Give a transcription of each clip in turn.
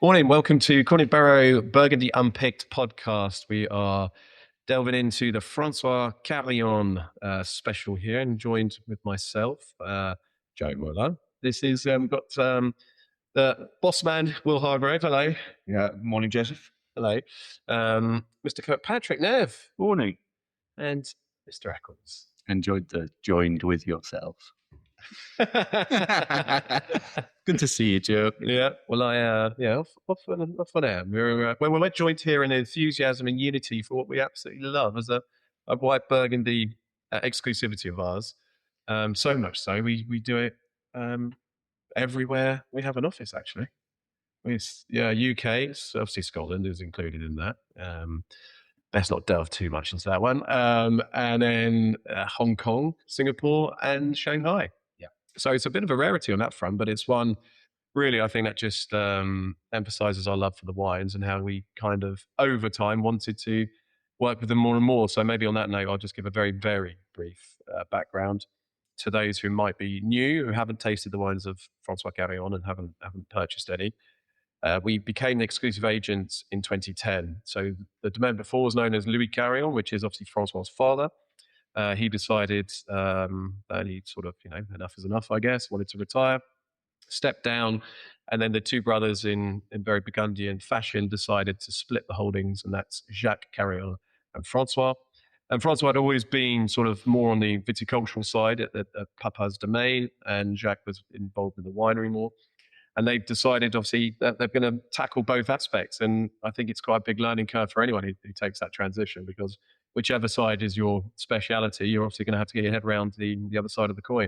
Morning, welcome to Corned Barrow Burgundy Unpicked podcast. We are delving into the François Carillon special here and joined with myself, Joe Muller. This is, we've got the boss man, Will Hargrave. Hello. Yeah, morning, Joseph. Hello. Mr. Kirkpatrick Nev. Morning. And Mr. Eccles. Enjoyed the joined with yourself. Good to see you, Joe. Yeah. Well, off on air. We're joined here in enthusiasm and unity for what we absolutely love as a white Burgundy exclusivity of ours. So much so, we do it everywhere we have an office, actually. UK, so obviously Scotland is included in that. Let's not delve too much into that one. And then Hong Kong, Singapore, and Shanghai. So it's a bit of a rarity on that front, but it's one really, I think, that just emphasizes our love for the wines and how we kind of over time wanted to work with them more and more. So maybe on that note, I'll just give a very, very brief background to those who might be new, who haven't tasted the wines of François Carillon and haven't purchased any. We became the exclusive agent in 2010. So the domain before was known as Louis Carillon, which is obviously François' father. He decided that he sort of, enough is enough, I guess, wanted to retire, stepped down, and then the two brothers in very Burgundian fashion decided to split the holdings, and that's Jacques Carillon and François. And François had always been sort of more on the viticultural side at Papa's domain, and Jacques was involved in the winery more. And they've decided, obviously, that they're going to tackle both aspects. And I think it's quite a big learning curve for anyone who takes that transition, because whichever side is your speciality, you're obviously going to have to get your head around the other side of the coin.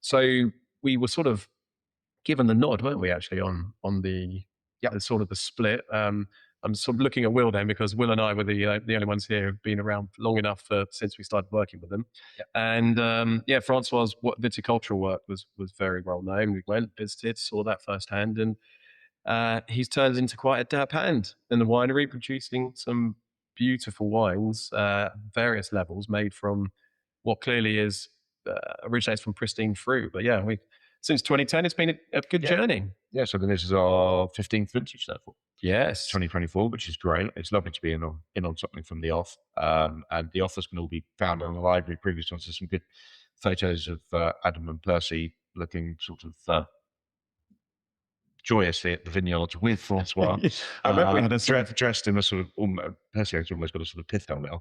So we were sort of given the nod, weren't we, actually, on the sort of the split. I'm sort of looking at Will then, because Will and I were the only ones here who've been around long enough since we started working with them. Yep. And François' viticultural work was very well known. We went, visited, saw that firsthand, and he's turned into quite a dab hand in the winery, producing some beautiful wines, various levels, made from what clearly originates from pristine fruit. But since 2010, it's been a good journey. Yeah, so then this is our 15th vintage, therefore. Yes. 2024, which is great. It's lovely to be in on something from the off. And the offers can all be found on the library. Previous ones, there's some good photos of Adam and Percy looking sort of joyously at the vineyards with François. Dressed in a sort of, Percy has almost got a sort of pith helmet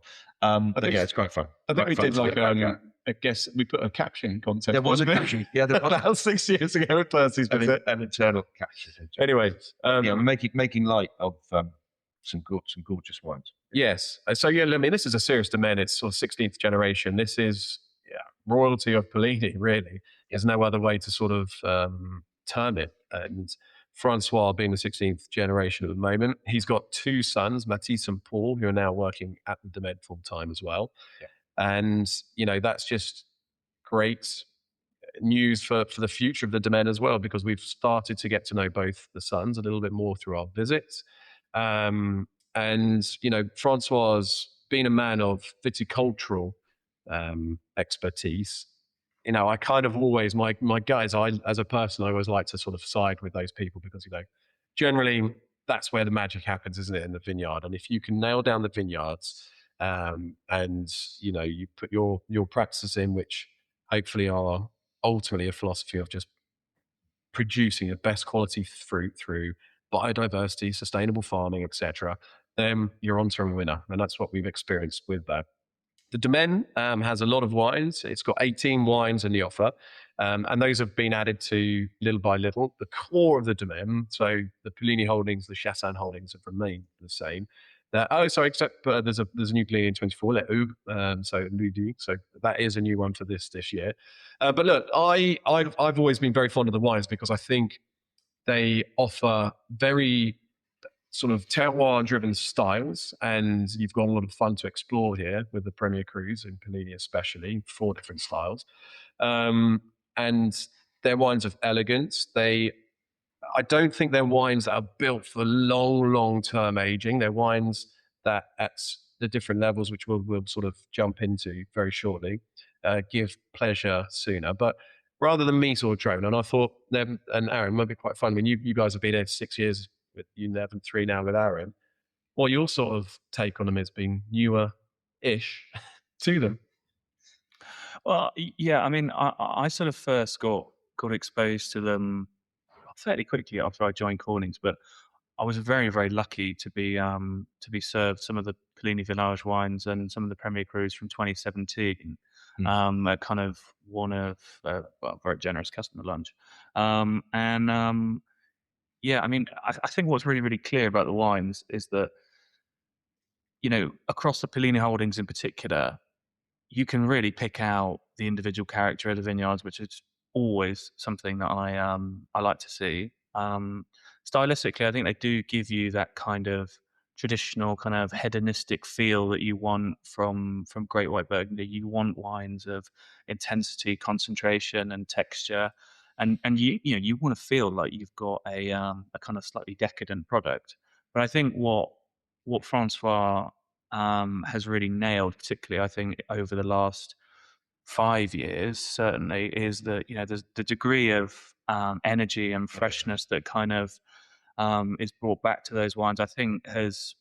on. It's quite fun. I think we did I guess we put a caption contest. There was a caption. Yeah, there was. About 6 years ago with Percy's visit. An internal caption. Anyway. Making light of some gorgeous wines. Yes. So, this is a serious domain. It's sort of 16th generation. This is royalty of Puligny, really. There's no other way to sort of term it. And François being the 16th generation at the moment, he's got two sons, Mathis and Paul, who are now working at the domain full time as well. Yeah. And, that's just great news for the future of the domain as well, because we've started to get to know both the sons a little bit more through our visits. And, François being a man of viticultural expertise, I kind of always, my guys, as a person, I always like to sort of side with those people, because, generally that's where the magic happens, isn't it, in the vineyard? And if you can nail down the vineyards, and you put your practices in, which hopefully are ultimately a philosophy of just producing the best quality fruit through biodiversity, sustainable farming, etc., then you're onto a winner. And that's what we've experienced with that. The domain has a lot of wines. It's got 18 wines in the offer, and those have been added to little by little. The core of the domain, so the Puligny holdings, the Chassagne holdings, have remained the same. Except there's a new Puligny in 24, Le Hub, so Ludi. So that is a new one for this year. But look, I've always been very fond of the wines, because I think they offer very sort of terroir-driven styles, and you've got a lot of fun to explore here with the Premier Cruise and Puligny especially, 4 different styles. And they're wines of elegance. I don't think they're wines that are built for long-term aging. They're wines that at the different levels, which we'll sort of jump into very shortly, give pleasure sooner. But rather than me sort of drone. And I thought them and Aaron might be quite fun. I mean, you guys have been there 6 years with you, Nev, and 3 now with Aaron. What your sort of take on them has been newer-ish to them? Well, yeah, I mean, I sort of first got exposed to them fairly quickly after I joined Cornings, but I was very, very lucky to be served some of the Puligny Village wines and some of the Premier Crus from 2017. At kind of one of very generous customer lunch, yeah, I mean, I think what's really, really clear about the wines is that, you know, across the Puligny holdings in particular, you can really pick out the individual character of the vineyards, which is always something that I like to see. Stylistically, I think they do give you that kind of traditional kind of hedonistic feel that you want from Great White Burgundy. You want wines of intensity, concentration, and texture, and you want to feel like you've got a kind of slightly decadent product. But I think what Francois has really nailed, particularly I think over the last 5 years, certainly, is that, you know, there's the degree of energy and freshness that kind of is brought back to those wines, I think has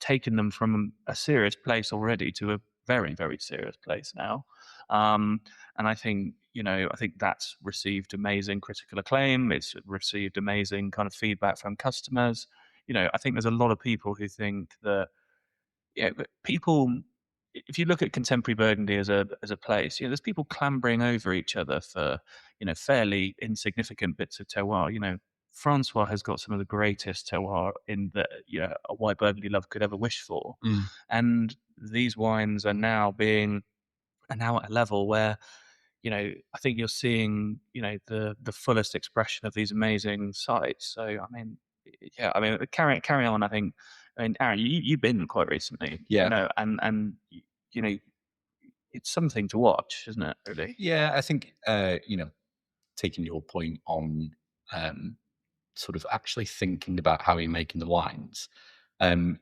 taken them from a serious place already to a very, very serious place now. And I think, you know, I think that's received amazing critical acclaim. It's received amazing kind of feedback from customers. You know, I think there's a lot of people who think that, yeah, but people, if you look at contemporary Burgundy as a place, you know, there's people clambering over each other for, you know, fairly insignificant bits of terroir. You know, Francois has got some of the greatest terroir in that, you know, a white Burgundy love could ever wish for. And these wines are now at a level where, you know, I think you're seeing, you know, the fullest expression of these amazing sites. So, I mean, yeah, I mean, carry on. I mean, Aaron, you've been quite recently, Yeah. you know, and you know, it's something to watch, isn't it? Really? Yeah, I think you know, taking your point on sort of actually thinking about how you're making the wines. I've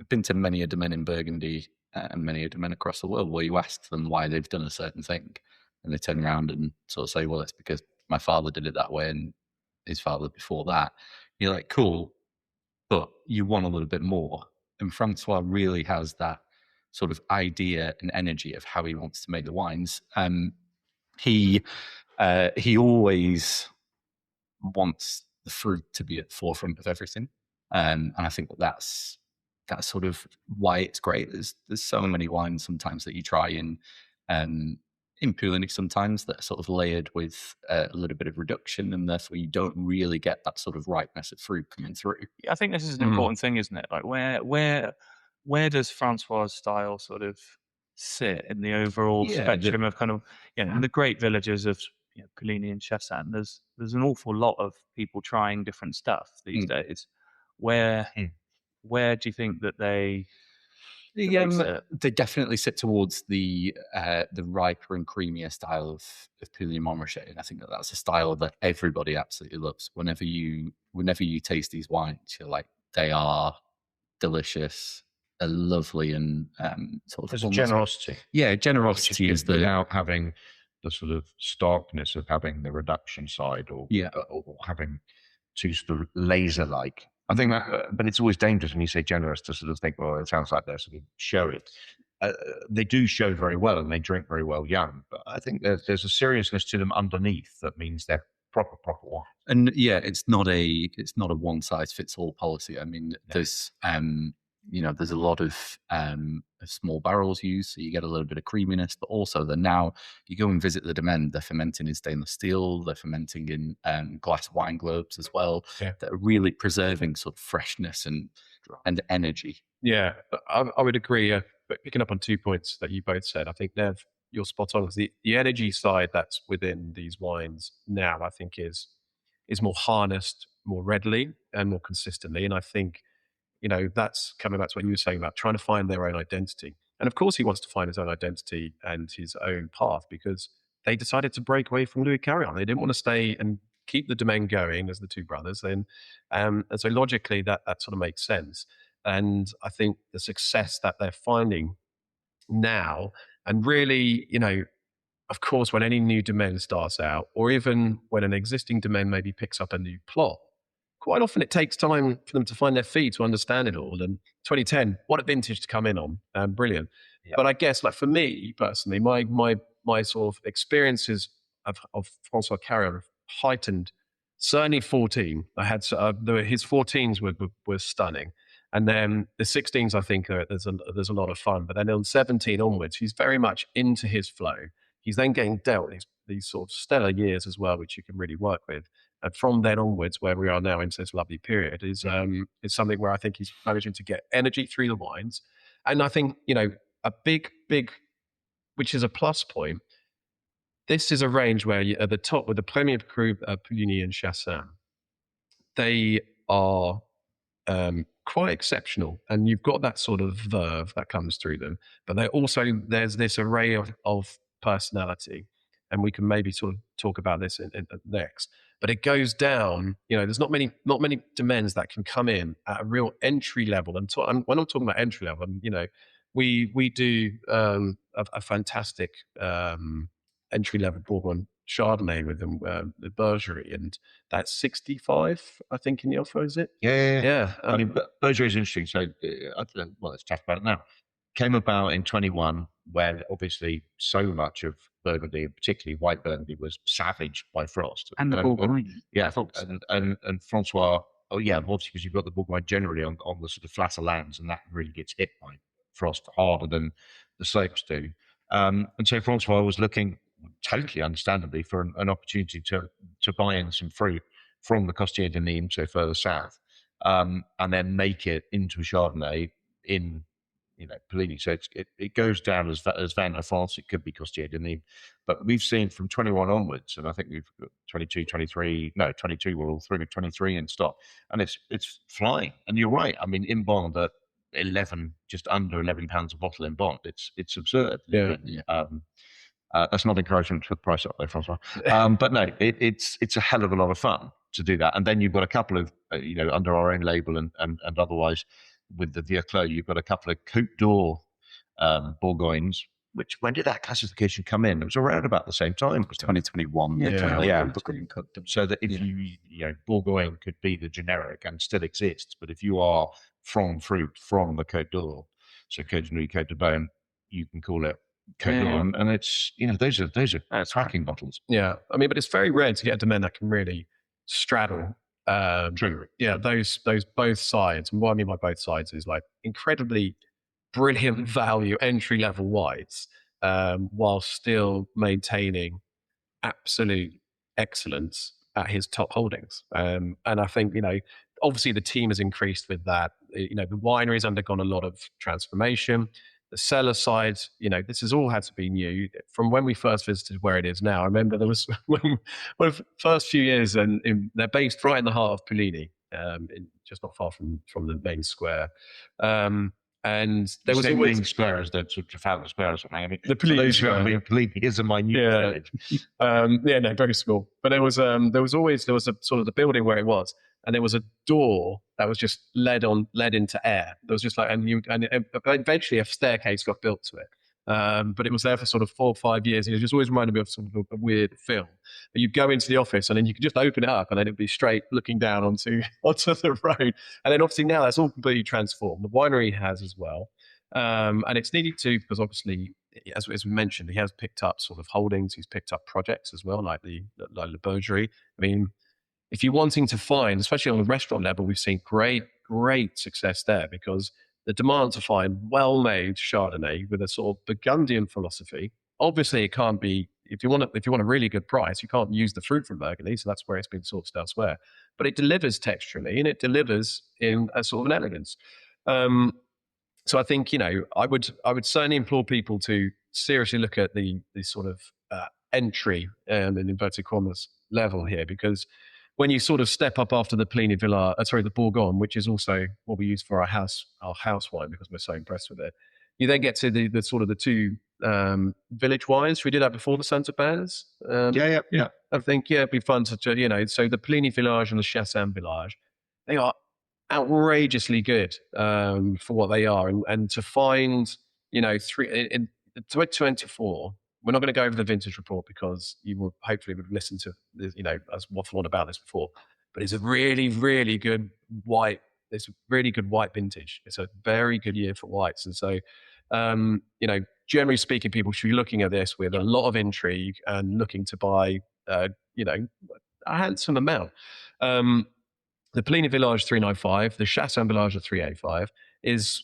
been to many a domain in Burgundy and many a domain across the world where you ask them why they've done a certain thing, and they turn around and sort of say, "Well, it's because my father did it that way, and his father before that." You're like, "Cool," but you want a little bit more. And Francois really has that sort of idea and energy of how he wants to make the wines. He always wants the fruit to be at the forefront of everything, and I think that's sort of why it's great. There's so many wines sometimes that you try in Puligny sometimes that are sort of layered with a little bit of reduction, and therefore you don't really get that sort of ripeness of fruit coming through. Yeah, I think this is an important thing, isn't it? Like where does Francois' style sort of sit in the overall spectrum of kind of, you know, in the great villages of, you know, Puligny and Chassagne? There's an awful lot of people trying different stuff these days. Where do you think that they they definitely sit towards the riper and creamier style of Puligny-Montrachet, and I think that's a style that everybody absolutely loves. Whenever you taste these wines, you're like, they are delicious, lovely, and sort of. There's a generosity. Yeah, generosity is without having the sort of starkness of having the reduction side, or having too sort of laser-like. I think that, but it's always dangerous when you say generous to sort of think, well, it sounds like they're sort of showy. They do show very well and they drink very well young, but I think there's a seriousness to them underneath that means they're proper wine. And yeah, it's not a one size fits all policy. I mean, there's you know, there's a lot of small barrels used, so you get a little bit of creaminess, but also now you go and visit the domain, they're fermenting in stainless steel, they're fermenting in glass wine globes as well, that are really preserving sort of freshness and energy. Yeah, I would agree. But picking up on 2 points that you both said, I think, Nev, you're spot on. The energy side that's within these wines now, I think, is more harnessed more readily and more consistently. And I think, you know, that's coming back to what you were saying about trying to find their own identity. And of course, he wants to find his own identity and his own path, because they decided to break away from Louis Carillon. They didn't want to stay and keep the domain going as the two brothers. And so logically, that sort of makes sense. And I think the success that they're finding now, and really, you know, of course, when any new domain starts out, or even when an existing domain maybe picks up a new plot, quite often it takes time for them to find their feet to understand it all. And 2010, what a vintage to come in on. Brilliant. Yep. But I guess, like for me personally, my sort of experiences of François Carillon heightened. Certainly 14. I had his 14s were stunning. And then the 16s, I think, there's a lot of fun. But then on 17 onwards, he's very much into his flow. He's then getting dealt these sort of stellar years as well, which you can really work with. And from then onwards, where we are now into this lovely period, is something where I think he's managing to get energy through the wines. And I think, a big, which is a plus point, this is a range where at the top with the Premier Cru, Puligny and Chassagne, they are quite exceptional, and you've got that sort of verve that comes through them. But there's this array of personality, and we can maybe sort of talk about this next. But it goes down. There's not many domains that can come in at a real entry level. And when I'm talking about entry level, we do a fantastic entry level Bourgogne Chardonnay with them, the Bergerie, and that's 65, I think, in the offer, is it? Yeah. I mean, Bergerie is interesting. So, let's chat about it now. Came about in 21 when obviously so much of Burgundy, particularly white Burgundy, was savaged by frost. And the Bourgogne. Yeah, and Francois. Oh yeah, obviously because you've got the Bourgogne generally on the sort of flatter lands, and that really gets hit by frost harder than the slopes do. And so Francois was looking, totally understandably, for an opportunity to buy in some fruit from the Costier de Nîmes, so further south, and then make it into a Chardonnay in Puligny. So it goes down as Vin de France. It could be Costier de Nîmes, but we've seen from 21 onwards, and I think we've got 22, 23. No, 22. We're all through with 23 in stock, and it's flying. And you're right. I mean, in Bond at 11, just under £11 a bottle in Bond, it's absurd. Yeah. That's not encouragement for the price up there, Francois. But no, it's a hell of a lot of fun to do that. And then you've got a couple of, under our own label and otherwise with the Vieux Clos, you've got a couple of Côte d'Or Bourgognes, which, when did that classification come in? It was around about the same time. 2021. Yeah. So that if Bourgogne could be the generic and still exists, but if you are from fruit from the Côte d'Or, so Côte de Nuit, Côte de Beaune, you can call it Côte d'Or, and it's those are cracking bottles. Yeah, I mean, but it's very rare to get a domain that can really straddle. True. Yeah, those both sides. And what I mean by both sides is like incredibly brilliant value entry level whites, while still maintaining absolute excellence at his top holdings. And I think obviously the team has increased with that. The winery's undergone a lot of transformation. The cellar side, this has all had to be new from when we first visited where it is now. I remember there was one of the first few years, and they're based right in the heart of Puligny, just not far from the main square. And there was always main square as the Trafalgar Square or something. I mean, the Puligny Square. Puligny is a minute village. Very small. But there was a sort of the building where it was, and there was a door that was just led into air. There was just like, and eventually a staircase got built to it. But it was there for sort of 4 or 5 years. And it just always reminded me of sort of a weird film. But you'd go into the office and then you could just open it up and then it'd be straight looking down onto the road. And then obviously now that's all completely transformed. The winery has as well. And it's needed to, because obviously, as we mentioned, he has picked up sort of holdings. He's picked up projects as well, like the Bergerie. I mean, if you're wanting to find, especially on the restaurant level, we've seen great success there, because the demand to find well-made Chardonnay with a sort of Burgundian philosophy. Obviously, it can't be, if you want a really good price, you can't use the fruit from Burgundy, so that's where it's been sourced elsewhere. But it delivers texturally, and it delivers in a sort of an elegance. So I think I would certainly implore people to seriously look at the sort of entry in inverted commas level here, because when you sort of step up after the the Bourgogne, which is also what we use for our house wine because we're so impressed with it, you then get to the sort of the two village wines. Should we do that before the Saint-Aubins? Yeah. I think it'd be fun to so the Puligny Village and the Chassagne Village, they are outrageously good for what they are, and to find 2024 we're not going to go over the vintage report because you will hopefully would listen to this, us waffle on about this before. But it's a really, really good white. It's a really good white vintage. It's a very good year for whites, and so generally speaking, people should be looking at this with a lot of intrigue and looking to buy, a handsome amount. The Puligny Village 395, the Chassagne Village 385 is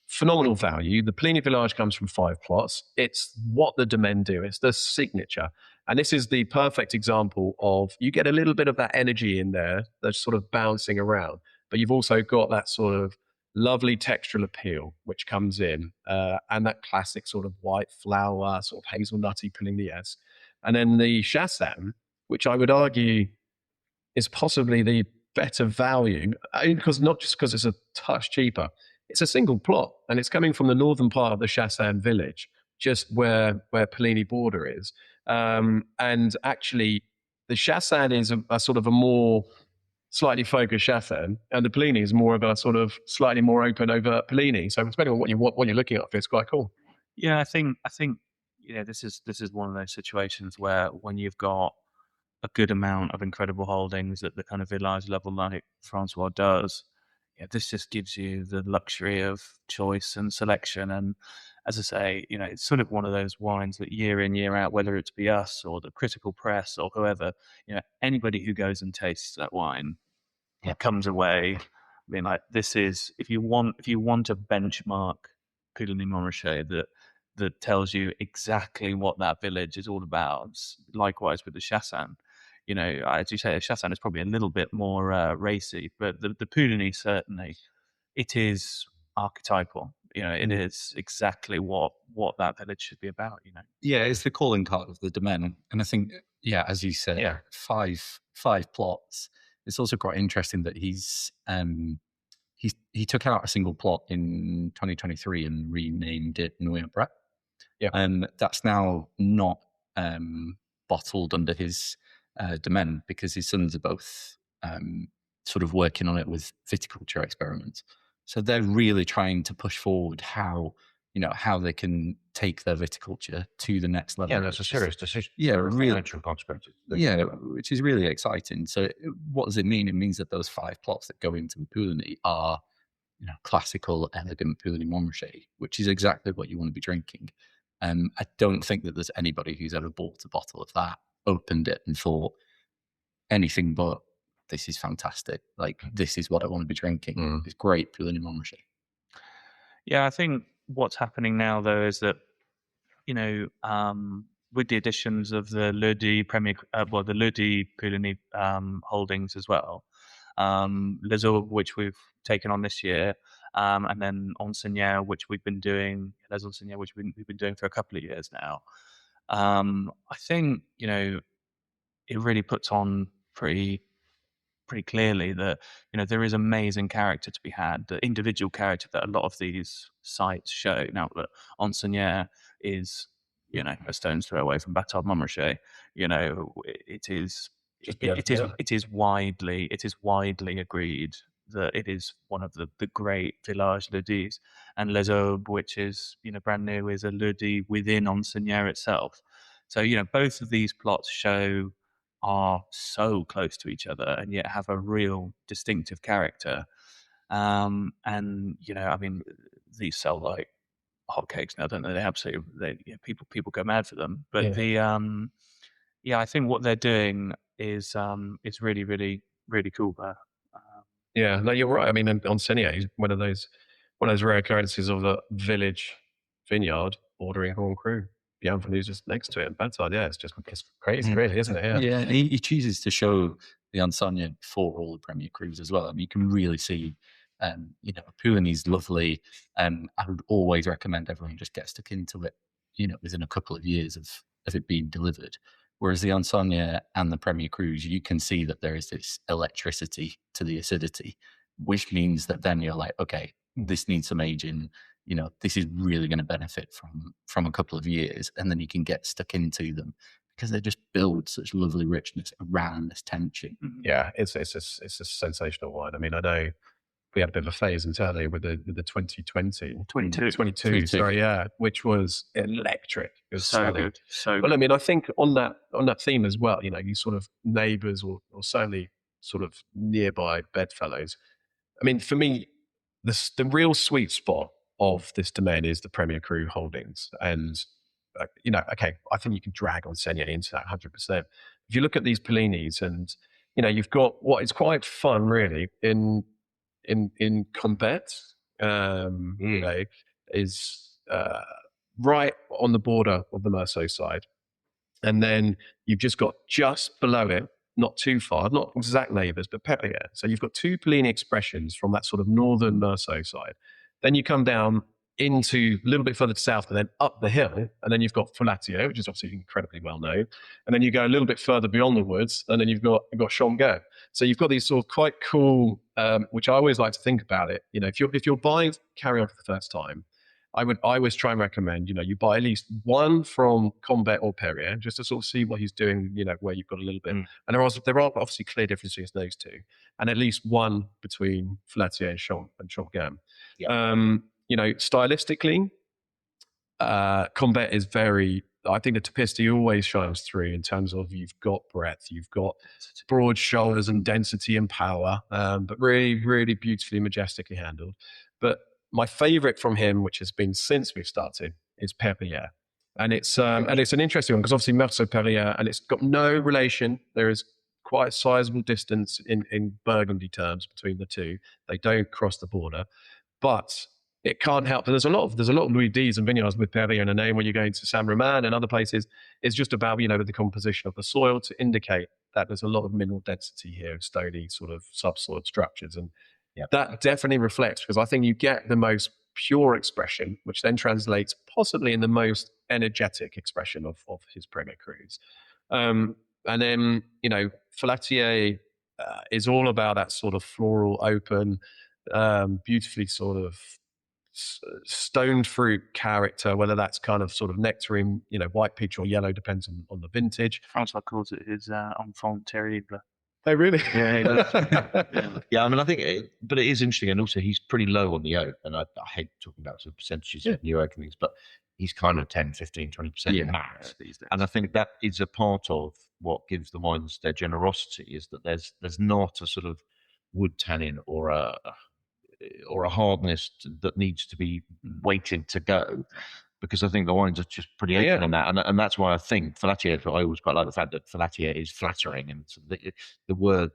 phenomenal value. The Puligny Village comes from 5 plots. It's what the Domaine do. It's the signature. And this is the perfect example of, you get a little bit of that energy in there that's sort of bouncing around, but you've also got that sort of lovely textural appeal, which comes in, and that classic sort of white flower, sort of hazelnutty Puligny-esque. And then the Chassagne, which I would argue is possibly the better value, because not just because it's a touch cheaper. It's a single plot, and it's coming from the northern part of the Chassagne village, just where Puligny border is. And actually, the Chassagne is a sort of a more slightly focused Chassagne, and the Puligny is more of a sort of slightly more open over Puligny. So depending on what you're looking at, it's quite cool. Yeah, I think this is one of those situations where when you've got a good amount of incredible holdings at the kind of village level like Francois does, this just gives you the luxury of choice and selection. And as I say, it's sort of one of those wines that year in, year out, whether it's be us or the critical press or whoever, anybody who goes and tastes that wine comes away being like, this is, if you want a benchmark Puligny-Montrachet that tells you exactly what that village is all about. Likewise with the Chassagne. As you say, the Chassagne is probably a little bit more racy, but the Puligny, certainly, it is archetypal. It is exactly what that village should be about. Yeah, it's the calling card of the Domaine, and I think, as you said, 5 plots. It's also quite interesting that he took out a single plot in 2023 and renamed it Noyer Brett. Yeah, and that's now not bottled under his Domaine, because his sons are both sort of working on it with viticulture experiments. So they're really trying to push forward how they can take their viticulture to the next level. Yeah, that's a serious decision. Yeah, really. Consequences. Yeah, which is really exciting. So what does it mean? It means that those 5 plots that go into the Puligny are classical, elegant Puligny-Montrachet, which is exactly what you want to be drinking. I don't think that there's anybody who's ever bought a bottle of that, opened it and thought anything but, this is fantastic. Like, this is what I want to be drinking. It's great Puligny-Montrachet. Yeah, I think what's happening now, though, is that, with the additions of the Lodi Premier, the Lodi Puligny holdings as well, Les Aubes, which we've taken on this year, and then Enseigneur, which we've been doing, Les Enseigneurs, which we've been doing for a couple of years now. I think, it really puts on pretty clearly that, there is amazing character to be had, the individual character that a lot of these sites show. Now, that Enseigneur is, a stone's throw away from Batard Montrachet. It is widely agreed that it is one of the great village Lodis, and Les Aubes, which is brand new, is a Lodi within Enseigneur itself. So both of these plots are so close to each other and yet have a real distinctive character. And these sell like hotcakes now, don't they? They absolutely, people go mad for them. But I think what they're doing is really, really, really cool there. Yeah, no, you're right. I mean, Enseigneur is one of those rare occurrences of a village vineyard bordering Grand Cru. Bienvenue's just next to it, and Batard, it's crazy, really, isn't it? Yeah, and he chooses to show the Enseigneur before all the Premier Crus as well. I mean, you can really see, Puligny's lovely. I would always recommend everyone just get stuck into it, within a couple of years of it being delivered. Whereas the Enseigneur and the Premier Crus, you can see that there is this electricity to the acidity, which means that then you're like, okay, this needs some aging. This is really going to benefit from a couple of years, and then you can get stuck into them because they just build such lovely richness around this tension. Yeah, it's a sensational wine. I mean, I know we had a bit of a phase internally with the 22, 22, sorry, yeah, which was electric. It was so stunning. good. So Well, I mean, I think on that theme as well, you know, you sort of neighbours or certainly sort of nearby bedfellows. I mean, for me, the real sweet spot of this domain is the Premier Cru holdings, and you know, okay, I think you can drag on Senior into that 100%. If you look at these Pulignis, and you know, you've got what is quite fun, really, in Combat, you know, is right on the border of the Meursault side. And then you've just got just below it, not too far, not exact neighbours, but Perrier. So you've got two Puligny expressions from that sort of northern Meursault side. Then you come down into a little bit further to south and then up the hill. And then you've got Follatier, which is obviously incredibly well known. And then you go a little bit further beyond the woods, and then you've got Changeux. So you've got these sort of quite cool, which I always like to think about it. You know, if you're buying Carillon for the first time, I always try and recommend, you know, you buy at least one from Combat or Perrier just to sort of see what he's doing, you know, where you've got a little bit. And there are obviously clear differences between those two. And at least one between Follatier and Changeux. Yeah. You know, stylistically, Combat is very, I think the Typicity always shines through in terms of you've got breadth, you've got broad shoulders and density and power, but really, really beautifully, majestically handled. But my favorite from him, which has been since we've started, is Perrier. And it's an interesting one because obviously Meursault Perrier, and it's got no relation. There is quite a sizable distance in Burgundy terms between the two. They don't cross the border, but it can't help. There's a lot of Louis D's and vineyards with Perrier in a name when you're going to Saint-Romain and other places. It's just about, you know, the composition of the soil to indicate that there's a lot of mineral density here, stony sort of subsoil structures. And that definitely reflects, because I think you get the most pure expression, which then translates possibly in the most energetic expression of his Premier Crus. And then, you know, Follatier is all about that sort of floral, open, beautifully sort of stone fruit character, whether that's kind of sort of nectarine, you know, white peach or yellow, depends on the vintage. François calls it his enfant terrible. Oh, really? Yeah, yeah. I mean, I think, but it is interesting, and also he's pretty low on the oak, and I hate talking about sort of percentages of new oak and things, but he's kind of 10, 15, 20% max. And I think that is a part of what gives the wines their generosity, is that there's not a sort of wood tannin or a hardness that needs to be waited to go. Because I think the wines are just pretty open on that. And that's why I think Follatier, I always quite like the fact that Follatier is flattering, and the word,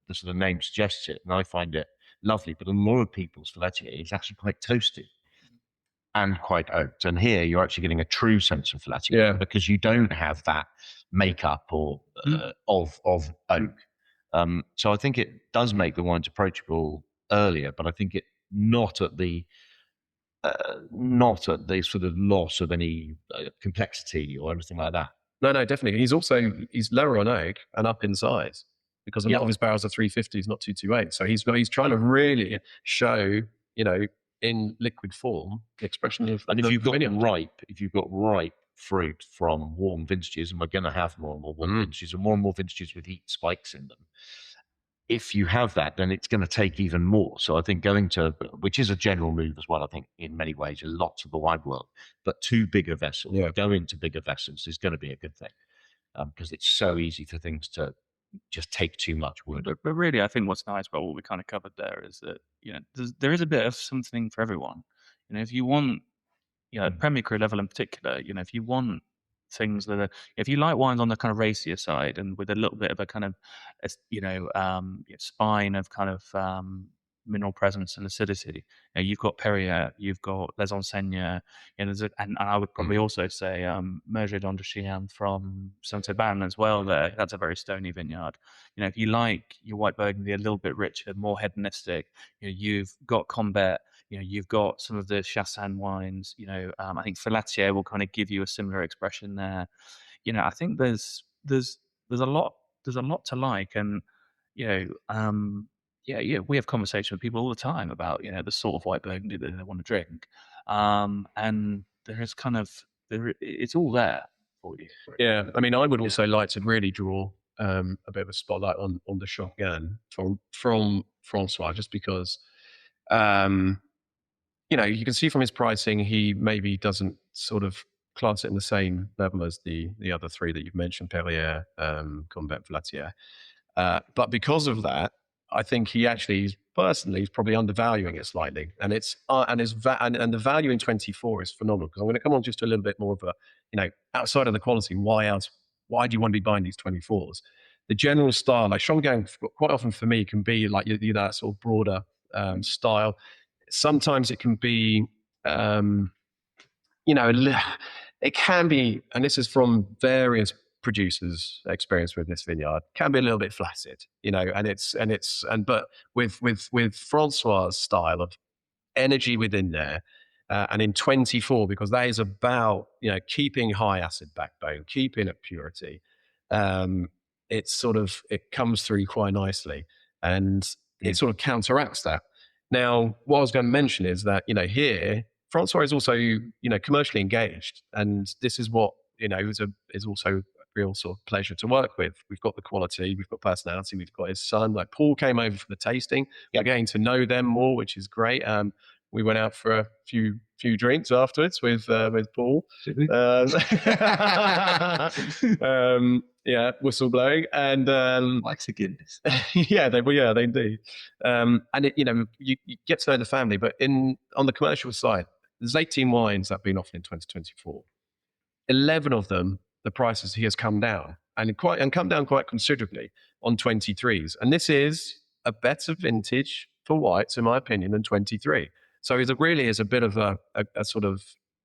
the sort of name suggests it, and I find it lovely. But a lot of people's Follatier is actually quite toasted and quite oaked. And here you're actually getting a true sense of Follatier because you don't have that makeup or of oak. So I think it does make the wines approachable earlier, but I think it not at the sort of loss of any complexity or anything like that. No, definitely. He's lower on oak and up in size, because a lot of his barrels are 350s, not 228. So he's trying to really show, you know, in liquid form, the expression of. And if you've got ripe fruit from warm vintages, and we're going to have more and more warm vintages, and more vintages with heat spikes in them. If you have that, then it's going to take even more. So I think which is a general move as well, I think in many ways, in lots of the wine world, but to bigger vessels, going to bigger vessels is going to be a good thing, because it's so easy for things to just take too much wood. But really, I think what's nice about what we kind of covered there is that, you know, there is a bit of something for everyone. You know, if you want, you know, Premier Cru level in particular, you know, if you want things that are, if you like wines on the kind of racier side and with a little bit of a kind of, you know, spine of kind of mineral presence and acidity, you know, you've got Perrier, you've got Les Enseignes, you know, and I would probably also say Merger d'Andechien from Saint-Aubin as well. That's a very stony vineyard. You know, if you like your white Burgundy a little bit richer, more hedonistic, you know, you've got Combat. You know, you've got some of the Chassagne wines. You know, I think Follatier will kind of give you a similar expression there. You know, I think there's a lot to like, and you know, we have conversations with people all the time about, you know, the sort of white Burgundy that they want to drink, and there is kind of it's all there for you. Yeah, I mean, I would also like to really draw a bit of a spotlight on the Changeux from François, just because You can see from his pricing, he maybe doesn't sort of class it in the same level as the other three that you've mentioned, Perrier, Combat, Vlatier. But because of that, I think he actually personally is probably undervaluing it slightly, and the value in 24 is phenomenal, because I'm going to come on just a little bit more of a, outside of the quality, why do you want to be buying these 24s? The general style, like Chongqing, quite often for me can be like that sort of broader style. Sometimes it can be, it can be, and this is from various producers' experience with this vineyard, can be a little bit flaccid, but with Francois' style of energy within there, and in 24, because that is about keeping high acid backbone, keeping it purity. It comes through quite nicely, and it sort of counteracts that. Now, what I was going to mention is that here Francois is also commercially engaged, and this is what is also a real sort of pleasure to work with. We've got the quality, we've got personality, we've got his son. Like Paul came over for the tasting. We're getting to know them more, which is great. We went out for a few drinks afterwards with Paul. Whistle blowing and likes a Guinness. Yeah, they do. And you get to know the family, but on the commercial side, there's 18 wines that have been offered in 2024. 11 of them, the prices he has come down and come down quite considerably on 23s. And this is a better vintage for whites, in my opinion, than 23. So it really is a bit of a sort of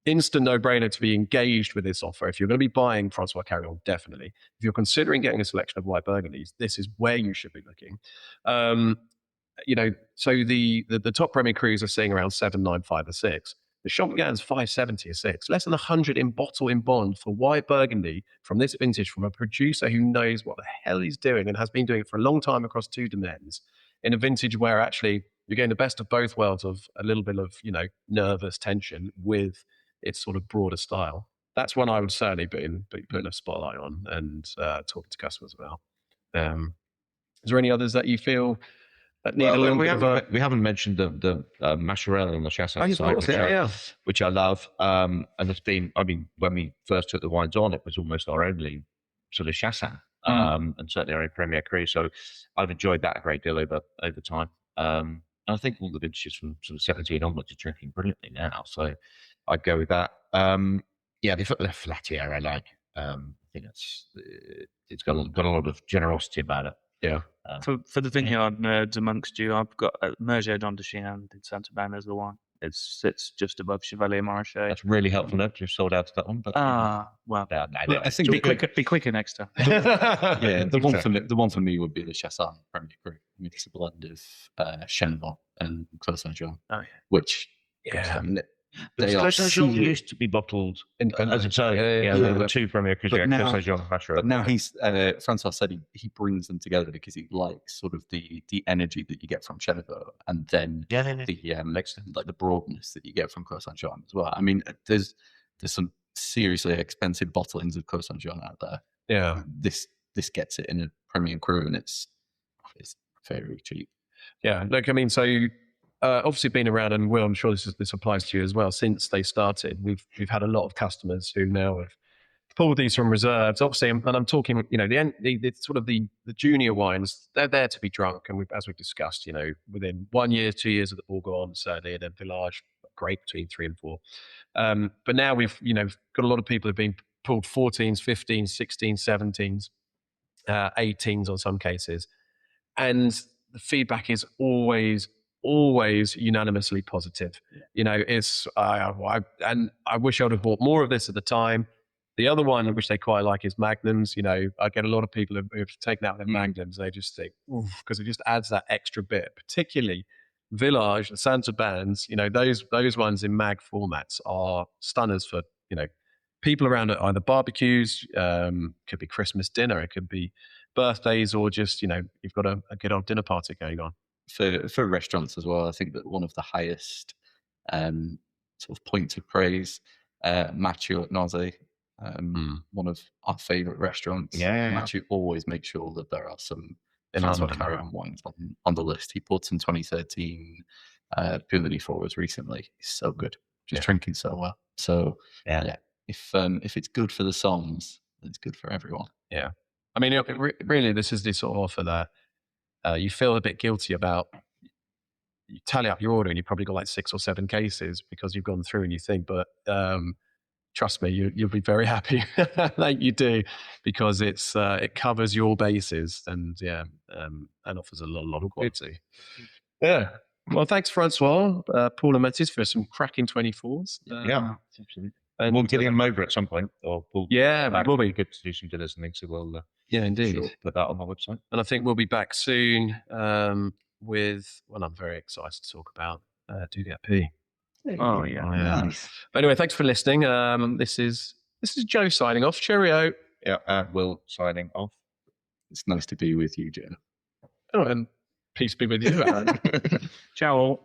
instant no-brainer to be engaged with this offer. If you're going to be buying François Carillon, definitely. If you're considering getting a selection of white Burgundies, this is where you should be looking. So the top Premier Crus are seeing around 795 a 6. The Champagne's 570 a 6. Less than 100 in bottle in bond for white Burgundy from this vintage, from a producer who knows what the hell he's doing and has been doing it for a long time across two domains, in a vintage where actually you're getting the best of both worlds of a little bit of, nervous tension with its sort of broader style. That's one I would certainly be putting a spotlight on and talking to customers about. Is there any others that you feel that need a little bit of a... We haven't mentioned the Mascherelle and the Chassagne side, which I love. And it's been, when we first took the wines on, it was almost our only sort of Chassagne, and certainly our Premier Cru. So I've enjoyed that a great deal over time. I think all the vintages from sort of 17 onwards are drinking brilliantly now, so I'd go with that. The Flatier I like. I think it's got a lot of generosity about it. Yeah. For the vineyard nerds amongst you, I've got Merger d'Andechien in Saint-Aubin as the one. It sits just above Chevalier Montrachet. That's really helpful. You've sold out to that one. But, I think be quicker next time. The one for me would be the Chassagne Premier Cru. It's a blend of Chenin and Clos Saint-Jean, which they used to be bottled as its own. There were two Premier Crus. But now Francois said he brings them together because he likes sort of the energy that you get from Chenin, and then the broadness that you get from Clos Saint-Jean as well. I mean, there's some seriously expensive bottlings of Clos Saint-Jean out there. Yeah, this gets it in a Premier Cru, and it's very cheap. Yeah, look, I mean, so obviously been around, and Will, I'm sure this applies to you as well. Since they started, we've had a lot of customers who now have pulled these from reserves. Obviously, and I'm talking, the sort of the junior wines. They're there to be drunk, and as we've discussed, within 1 year, 2 years of the Bourgogne, certainly, and then Village, great between 3 and 4. But now we've got a lot of people who've been pulled 14s, 15s, 16s, 17s, 18s on some cases, and the feedback is always unanimously positive. I wish I would have bought more of this at the time. The other one, which they quite like, is Magnums. I get a lot of people who've taken out their Magnums. They just think, because it just adds that extra bit, particularly Village, the Saint-Aubins, those ones in mag formats are stunners for, people around at either barbecues, could be Christmas dinner, it could be birthdays, or just, you've got a good old dinner party going on. For restaurants as well, I think that one of the highest sort of points of praise, Mathieu at Nausée, one of our favourite restaurants. Mathieu always makes sure that there are some François Carillon wines on the list. He bought in 2013 Puligny for us recently. It's so good, just drinking so well. So if it's good for the songs, then it's good for everyone. Yeah, I mean, really, this is the sort of offer that you feel a bit guilty about. You tally up your order and you've probably got like 6 or 7 cases because you've gone through and you think, but trust me, you'll be very happy like you do, because it covers your bases and and offers a lot of quality. Yeah. Well, thanks, Francois, Paul and Mathis, for some cracking 24s. Absolutely. And we'll get them over at some point. Or we'll be good to do some dinners and things. So we'll indeed put that on our website. And I think we'll be back soon with one I'm very excited to talk about, DDP. Oh yeah, nice. But anyway, thanks for listening. This is Joe signing off. Cheerio. Yeah, Will signing off. It's nice to be with you, Joe. Oh, and peace be with you. Ciao.